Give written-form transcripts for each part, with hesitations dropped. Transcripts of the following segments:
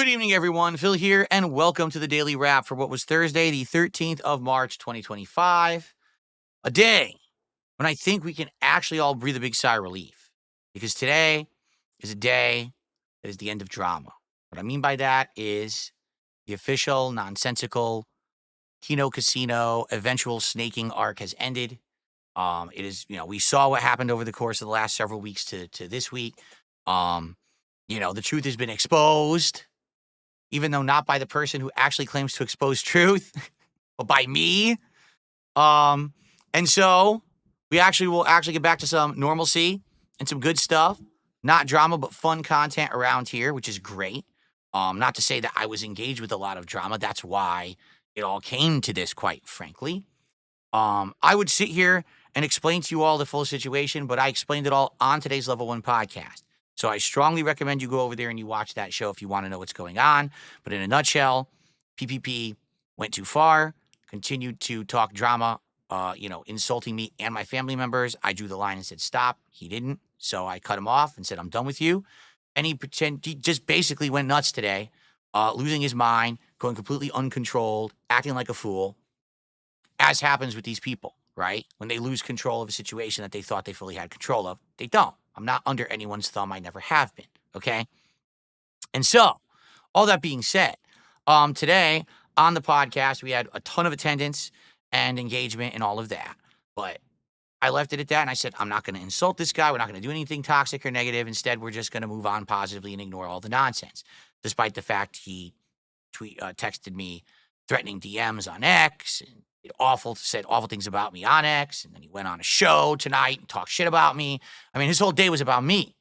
evening, everyone. Phil here, and welcome to the Daily Wrap for what was Thursday, the 13th of March, 2025. A day when I think we can actually all breathe a big sigh of relief, because today is a day that is the end of drama. What I mean by that is the official, nonsensical Kino Casino eventual snaking arc has ended. It is, we saw what happened over the course of the last several weeks to this week. The truth has been exposed, even though not by the person who actually claims to expose truth, but by me. And so we will get back to some normalcy and some good stuff. Not drama, but fun content around here, which is great. Not to say that I was engaged with a lot of drama. That's why it all came to this, quite frankly. I would sit here and explain to you all the full situation, but I explained it all on today's Level 1 podcast. So I strongly recommend you go over there and you watch that show if you want to know what's going on. But in a nutshell, PPP went too far, continued to talk drama, insulting me and my family members. I drew the line and said, stop. He didn't. So I cut him off and said, I'm done with you. And he just basically went nuts today, losing his mind, going completely uncontrolled, acting like a fool, as happens with these people, right? When they lose control of a situation that they thought they fully had control of, they don't. I'm not under anyone's thumb. I never have been, okay? And so, all that being said, today on the podcast, we had a ton of attendance and engagement and all of that. But I left it at that, and I said, I'm not going to insult this guy. We're not going to do anything toxic or negative. Instead, we're just going to move on positively and ignore all the nonsense, despite the fact he texted me threatening DMs on X and said awful things about me on X, and then he went on a show tonight and talked shit about me. I mean, his whole day was about me.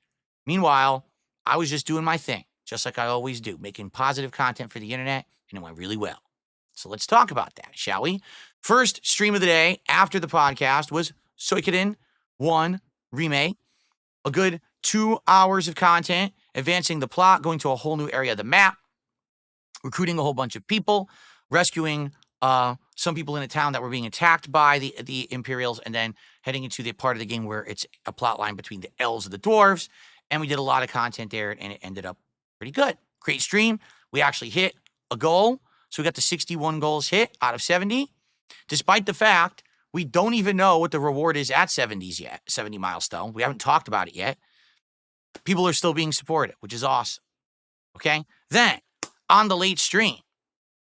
Meanwhile, I was just doing my thing, just like I always do, making positive content for the internet, and it went really well. So let's talk about that, shall we? First stream of the day after the podcast was Suikoden 1 Remake. A good 2 hours of content, advancing the plot, going to a whole new area of the map, recruiting a whole bunch of people, rescuing some people in a town that were being attacked by the Imperials, and then heading into the part of the game where it's a plot line between the elves and the dwarves. And we did a lot of content there, and it ended up pretty good. Great stream. We actually hit a goal. So we got the 61 goals hit out of 70, despite the fact we don't even know what the reward is at 70s yet, 70 milestone. We haven't talked about it yet. People are still being supportive, which is awesome. Okay? Then, on the late stream,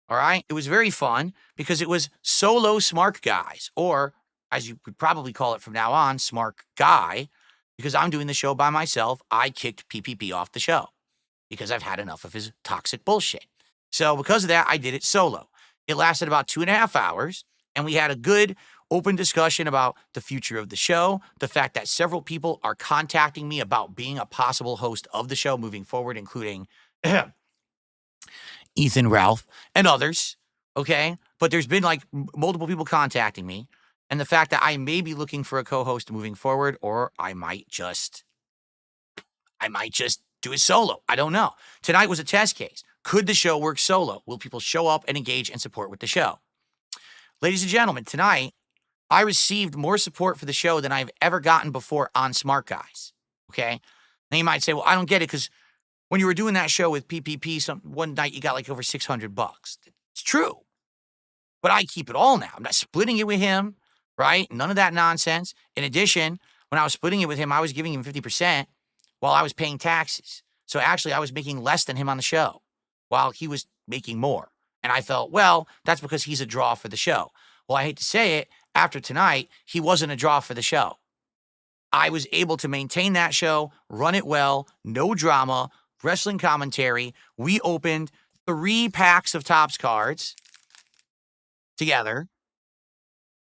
all right, it was very fun because it was solo Smark guys, or as you would probably call it from now on, Smark guy, because I'm doing the show by myself. I kicked PPP off the show because I've had enough of his toxic bullshit. So because of that, I did it solo. It lasted about 2.5 hours, and we had a good open discussion about the future of the show, the fact that several people are contacting me about being a possible host of the show moving forward, including Ethan, Ralph, and others, okay? But there's been multiple people contacting me, and the fact that I may be looking for a co-host moving forward, or I might just do it solo. I don't know. Tonight was a test case. Could the show work solo? Will people show up and engage and support with the show? Ladies and gentlemen, tonight, I received more support for the show than I've ever gotten before on Smart Guys, okay? Now you might say, well, I don't get it, because when you were doing that show with PPP, one night you got over $600. It's true. But I keep it all now. I'm not splitting it with him, right? None of that nonsense. In addition, when I was splitting it with him, I was giving him 50% while I was paying taxes. So actually, I was making less than him on the show while he was making more. And I felt, well, that's because he's a draw for the show. Well, I hate to say it, after tonight, he wasn't a draw for the show. I was able to maintain that show, run it well, no drama, wrestling commentary. We opened 3 packs of Topps cards together.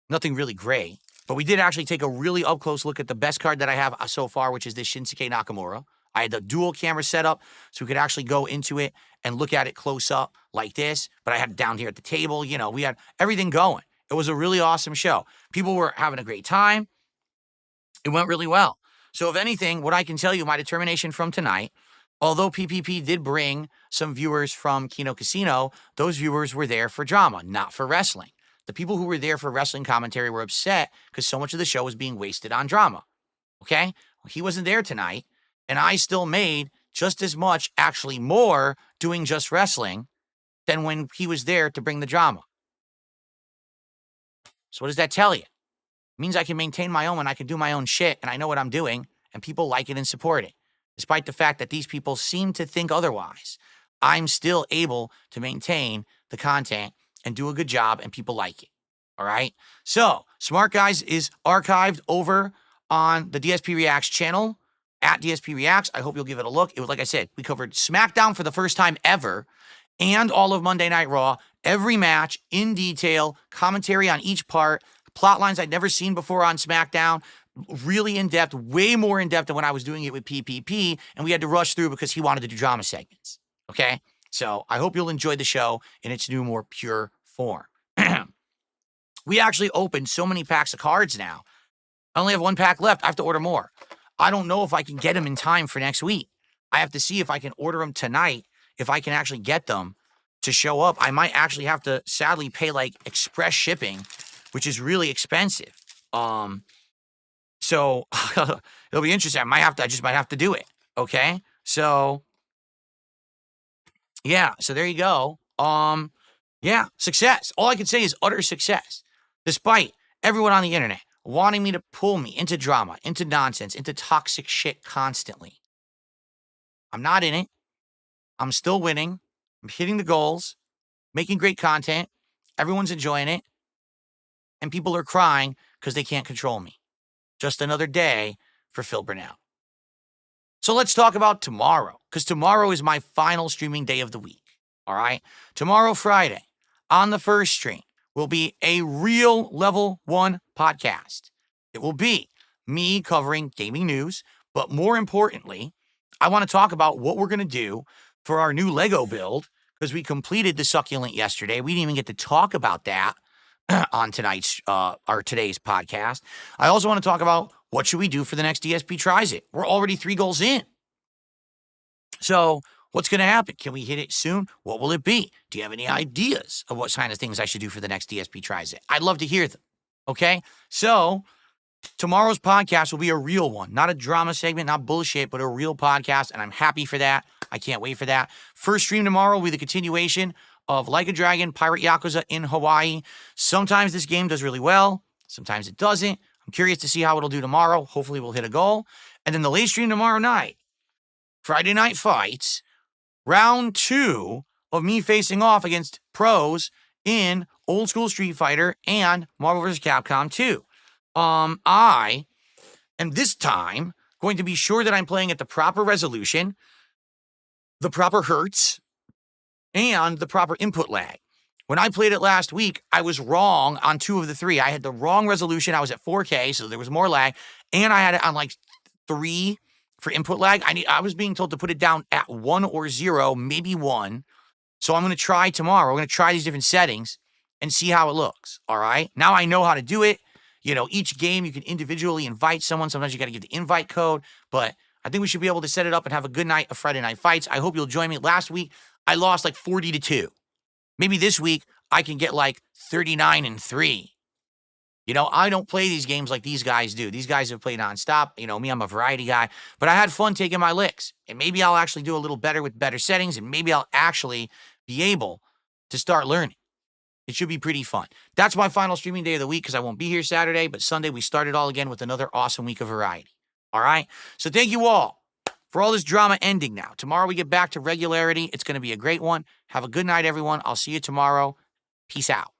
Nothing really great, but we did actually take a really up-close look at the best card that I have so far, which is this Shinsuke Nakamura. I had the dual camera set up so we could actually go into it and look at it close up like this, but I had it down here at the table. We had everything going. It was a really awesome show. People were having a great time. It went really well. So if anything, what I can tell you, my determination from tonight, although PPP did bring some viewers from Kino Casino, those viewers were there for drama, not for wrestling. The people who were there for wrestling commentary were upset because so much of the show was being wasted on drama. Okay? Well, he wasn't there tonight, and I still made just as much, actually more, doing just wrestling than when he was there to bring the drama. So what does that tell you? It means I can maintain my own and I can do my own shit and I know what I'm doing and people like it and support it. Despite the fact that these people seem to think otherwise, I'm still able to maintain the content and do a good job and people like it. All right. So Smart Guys is archived over on the DSP Reacts channel at DSP Reacts. I hope you'll give it a look. It was, like I said, we covered SmackDown for the first time ever and all of Monday Night Raw, every match in detail, commentary on each part, plot lines I'd never seen before on SmackDown, really in depth, way more in depth than when I was doing it with PPP, and we had to rush through because he wanted to do drama segments. Okay? So I hope you'll enjoy the show in its new, more pure form. We actually opened so many packs of cards now. I only have one pack left. I have to order more. I don't know if I can get them in time for next week. I have to see if I can order them tonight, if I can actually get them to show up. I might actually have to sadly pay like express shipping, which is really expensive. So it'll be interesting. I just might have to do it. Okay. So yeah. So there you go. Yeah, success. All I can say is utter success. Despite everyone on the internet wanting me to pull me into drama, into nonsense, into toxic shit constantly. I'm not in it. I'm still winning. I'm hitting the goals, making great content. Everyone's enjoying it. And people are crying because they can't control me. Just another day for Phil Burnell. So let's talk about tomorrow, because tomorrow is my final streaming day of the week. All right? Tomorrow, Friday, on the first stream, will be a real level 1 podcast. It will be me covering gaming news, but more importantly, I want to talk about what we're going to do for our new Lego build, because we completed the succulent yesterday. We didn't even get to talk about that on today's podcast. I also want to talk about what should we do for the next DSP Tries It. We're already 3 goals in. So what's going to happen? Can we hit it soon? What will it be? Do you have any ideas of what kind of things I should do for the next DSP Tries It? I'd love to hear them. Okay? So tomorrow's podcast will be a real one, not a drama segment, not bullshit, but a real podcast, and I'm happy for that. I can't wait for that. First stream tomorrow will be the continuation of Like a Dragon, Pirate Yakuza in Hawaii. Sometimes this game does really well. Sometimes it doesn't. I'm curious to see how it'll do tomorrow. Hopefully we'll hit a goal. And then the late stream tomorrow night, Friday Night Fights, round 2 of me facing off against pros in Old School Street Fighter and Marvel vs. Capcom 2. I am this time going to be sure that I'm playing at the proper resolution, the proper hertz, and the proper input lag. When I played it last week, I was wrong on 2 of the 3. I had the wrong resolution. I was at 4K, so there was more lag, and I had it on like 3 for input lag. I was being told to put it down at 1 or 0, maybe 1. So I'm going to try tomorrow. We're going to try these different settings and see how it looks. All right. Now I know how to do it. You know, each game you can individually invite someone. Sometimes you got to give the invite code, but I think we should be able to set it up and have a good night of Friday Night Fights. I hope you'll join me. Last week, I lost like 40-2. Maybe this week I can get like 39-3. You know, I don't play these games like these guys do. These guys have played nonstop. You know, me, I'm a variety guy, but I had fun taking my licks. And maybe I'll actually do a little better with better settings, and maybe I'll actually be able to start learning. It should be pretty fun. That's my final streaming day of the week because I won't be here Saturday, but Sunday we start it all again with another awesome week of variety. All right? So thank you all for all this drama ending now. Tomorrow we get back to regularity. It's going to be a great one. Have a good night, everyone. I'll see you tomorrow. Peace out.